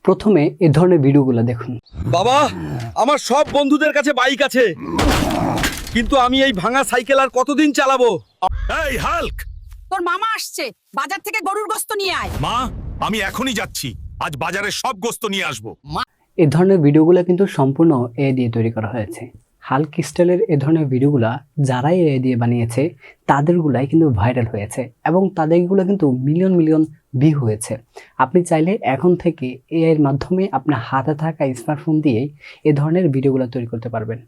প্রথমে এ ধরনের ভিডিওগুলো দেখুন। বাবা, আমার সব বন্ধুদের কাছে বাইক আছে, কিন্তু আমি এই ভাঙা সাইকেল আর কতদিন চালাবো? এই হাল্ক, তোর মামা আসছে, বাজার থেকে গরুর গোশত নিয়ে আয়। মা আমি এখনই যাচ্ছি, আজ বাজারে সব গোস্ত নিয়ে আসবো। এ ধরনের ভিডিওগুলো কিন্তু সম্পূর্ণ এআই দিয়ে তৈরি করা হয়েছে। হাল্ক স্টাইলের এ ধরনের ভিডিওগুলা যারাই এআই দিয়ে বানিয়েছে তাদেরগুলাই কিন্তু ভাইরাল হয়েছে এবং তাদেরগুলো কিন্তু মিলিয়ন মিলিয়ন ভিউ হয়েছে। আপনি চাইলে এখন থেকে এআইয়ের মাধ্যমে আপনার হাতে থাকা স্মার্টফোন দিয়েই এ ধরনের ভিডিওগুলো তৈরি করতে পারবেন।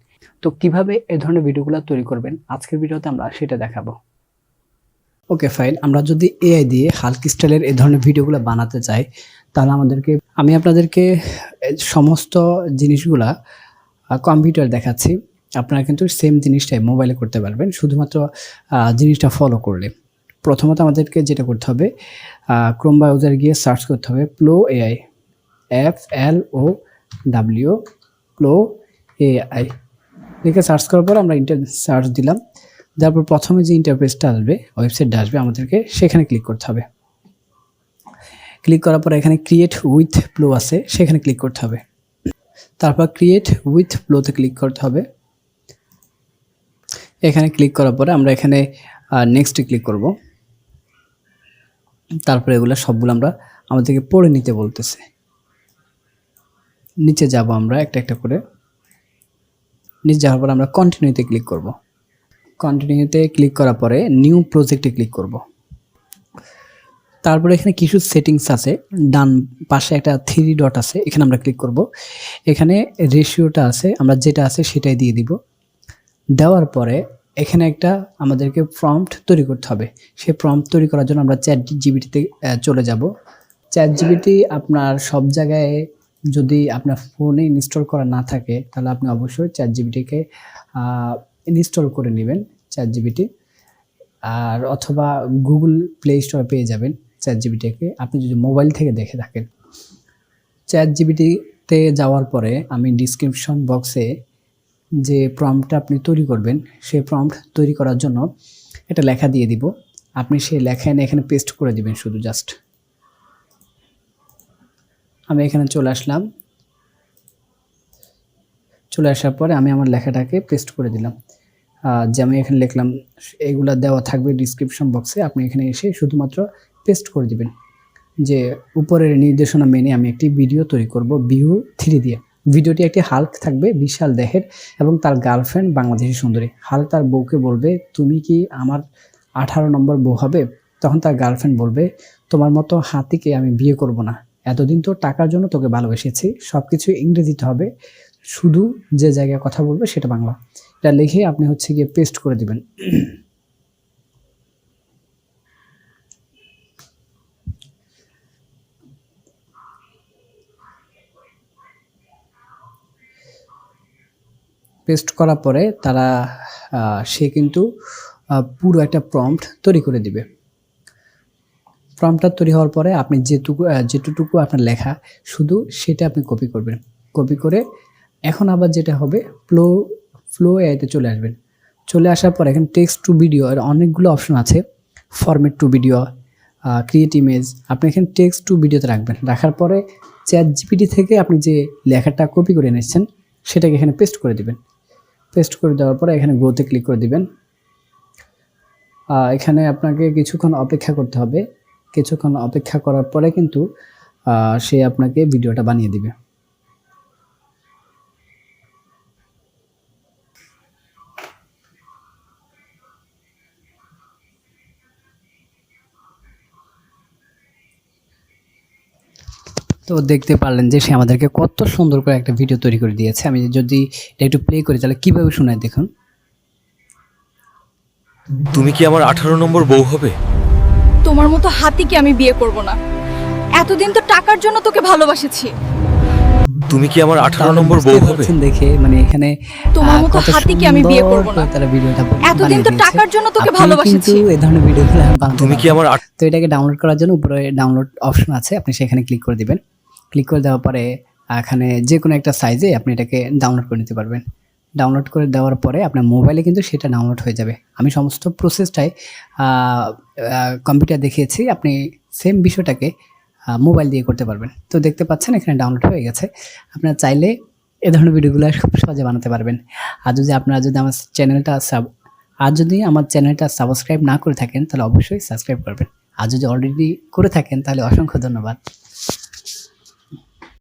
তো কিভাবে এ ধরনের ভিডিওগুলো তৈরি করবেন আজকের ভিডিওতে আমরা সেটা দেখাবো। ওকে ফাইন, আমরা যদি এআই দিয়ে হাল্ক স্টাইলের এ ধরনের ভিডিওগুলো বানাতে চাই তাহলে আমি আপনাদেরকে সমস্ত জিনিসগুলা কম্পিউটার দেখাচ্ছি। আপনারা কিন্তু সেম জিনিসটাই মোবাইলে করতে পারবেন, শুধুমাত্র জিনিসটা ফলো করলে। প্রথমত আমাদেরকে যেটা করতে হবে, ক্রোম ব্রাউজার গিয়ে সার্চ করতে হবে প্লো এআই, FLOW প্লো এআই লিখে সার্চ করার পর আমরা সার্চ দিলাম। তারপর প্রথমে যে ইন্টারফেসটা আসবে, ওয়েবসাইটটা আসবে, আমাদেরকে সেখানে ক্লিক করতে হবে। ক্লিক করার পর এখানে ক্রিয়েট উইথ প্লো আছে, সেখানে ক্লিক করতে হবে। তারপর ক্রিয়েট উইথ প্লোতে ক্লিক করতে হবে। এখানে ক্লিক করার পরে আমরা এখানে নেক্সটে ক্লিক করব। তারপরে এগুলো সবগুলো আমাদেরকে পড়ে নিতে বলতেছে। নিচে যাব আমরা একটা একটা করে। নিচে যাওয়ার পর আমরা কন্টিনিউতে ক্লিক করব। কন্টিনিউতে ক্লিক করার পরে নিউ প্রজেক্টে ক্লিক করব। তারপরে এখানে কিছু সেটিংস আছে, ডান পাশে একটা 3 ডট আছে, এখানে আমরা ক্লিক করব। এখানে রেশিওটা আছে, আমরা যেটা আছে সেটাই দিয়ে দিব। দেওয়ার পরে এখানে একটা আমাদেরকে প্রম্পট তৈরি করতে হবে। সেই প্রম্পট তৈরি করার জন্য আমরা ChatGPT-তে চলে যাব। ChatGPT আপনার সব জায়গায় যদি আপনার ফোনে ইনস্টল করা না থাকে তাহলে আপনি অবশ্যই ChatGPT-কে ইনস্টল করে নেবেন, ChatGPT, আর অথবা গুগল প্লে স্টোরে পেয়ে যাবেন ChatGPT-কে, আপনি যদি মোবাইল থেকে দেখে থাকেন। ChatGPT-তে যাওয়ার পরে আমি ডিসক্রিপশন বক্সে যে প্রম্পটটা আপনি তৈরি করবেন সেই প্রম্পট তৈরি করার জন্য একটা লেখা দিয়ে দিব। আপনি সেই লেখা এখানে পেস্ট করে দিবেন শুধু জাস্ট। আমি এখানে চলে আসলাম। চলে আসার পরে আমি আমার লেখাটাকে পেস্ট করে দিলাম। যে আমি এখানে লিখলাম, এগুলা দেওয়া থাকবে ডিসক্রিপশন বক্সে, আপনি এখানে এসে শুধুমাত্র পেস্ট করে দিবেন যে উপরের নির্দেশনা মেনে আমি একটি ভিডিও তৈরি করব ভিউ 3 দিয়ে। ভিডিওটি একটি হাল্ক থাকবে, বিশাল দেহের এবং তার গার্লফ্রেন্ড বাংলাদেশি সুন্দরী। হাল্ক তার বউকে বলবে, তুমি কি আমার 18 নম্বর বউ হবে? তখন তার গার্লফ্রেন্ড বলবে, তোমার মতো হাতিকে আমি বিয়ে করব না, এতদিন তো টাকার জন্য তোকে ভালোবেসেছি। সব কিছু ইংরেজিতে হবে, শুধু যে জায়গায় কথা বলবে সেটা বাংলা। এটা লিখে আপনি গিয়ে পেস্ট করে দিবেন। পেস্ট করার পরে সে কিন্তু পুরো একটা প্রম্পট তৈরি করে দিবে। প্রম্পটটা তৈরি হওয়ার পরে আপনি যেটুকু আপনার লেখা শুধু সেটা আপনি কপি করবেন। কপি করে এখন আবার যেটা হবে, ফ্লো এআইতে চলে আসবেন। চলে আসার পর এখানে টেক্সট টু ভিডিও এর অনেকগুলো অপশন আছে, format to video, create image. আপনি এখানে টেক্সট টু ভিডিওতে রাখবেন। রাখার পরে ChatGPT থেকে আপনি যে লেখাটা কপি করে এনেছেন সেটাকে এখানে পেস্ট করে দিবেন। পেস্ট করে দেওয়ার পরে এখানে গোতে ক্লিক করে দিবেন। এখানে আপনাকে কিছুক্ষণ অপেক্ষা করতে হবে। কিছুক্ষণ অপেক্ষা করার পরে কিন্তু সে আপনাকে ভিডিওটা বানিয়ে দিবে। তো দেখতে পারলেন যে সে আমাদেরকে কত সুন্দর করে একটা ভিডিও তৈরি করে দিয়েছে। আমি যদি এটা একটু প্লে করি তাহলে কিভাবে শোনায় দেখুন। তুমি কি আমার 18 নম্বর বউ হবে? তোমার মতো হাতিকে আমি বিয়ে করব না, এতদিন তো টাকার জন্য তোকে ভালোবাসেছি। তুমি কি আমার 18 নম্বর বউ হবে? দেখে এখানে তোমার মতো হাতিকে আমি বিয়ে করব না, তারা ভিডিওটা এতদিন তো টাকার জন্য তোকে ভালোবাসেছি। এই ধরনের ভিডিওগুলো তুমি কি আমার তো এটাকে ডাউনলোড করার জন্য উপরে ডাউনলোড অপশন আছে, আপনি সেখানে ক্লিক করে দিবেন। ক্লিক করে দেওয়ার পরে এখানে যে কোনো একটা সাইজে আপনি এটাকে ডাউনলোড করে নিতে পারবেন। ডাউনলোড করে দেওয়ার পরে আপনার মোবাইলে কিন্তু সেটা ডাউনলোড হয়ে যাবে। আমি সমস্ত প্রসেসটাই কম্পিউটার দেখিয়েছি, আপনি সেম বিষয়টাকে মোবাইল দিয়ে করতে পারবেন। তো দেখতে পাচ্ছেন এখানে ডাউনলোড হয়ে গেছে। আপনারা চাইলে এ ধরনের ভিডিওগুলো খুব সহজে বানাতে পারবেন। আর যদি আপনারা যদি আমার চ্যানেলটা সাবস্ক্রাইব না করে থাকেন তাহলে অবশ্যই সাবস্ক্রাইব করবেন। আর যদি অলরেডি করে থাকেন তাহলে অসংখ্য ধন্যবাদ।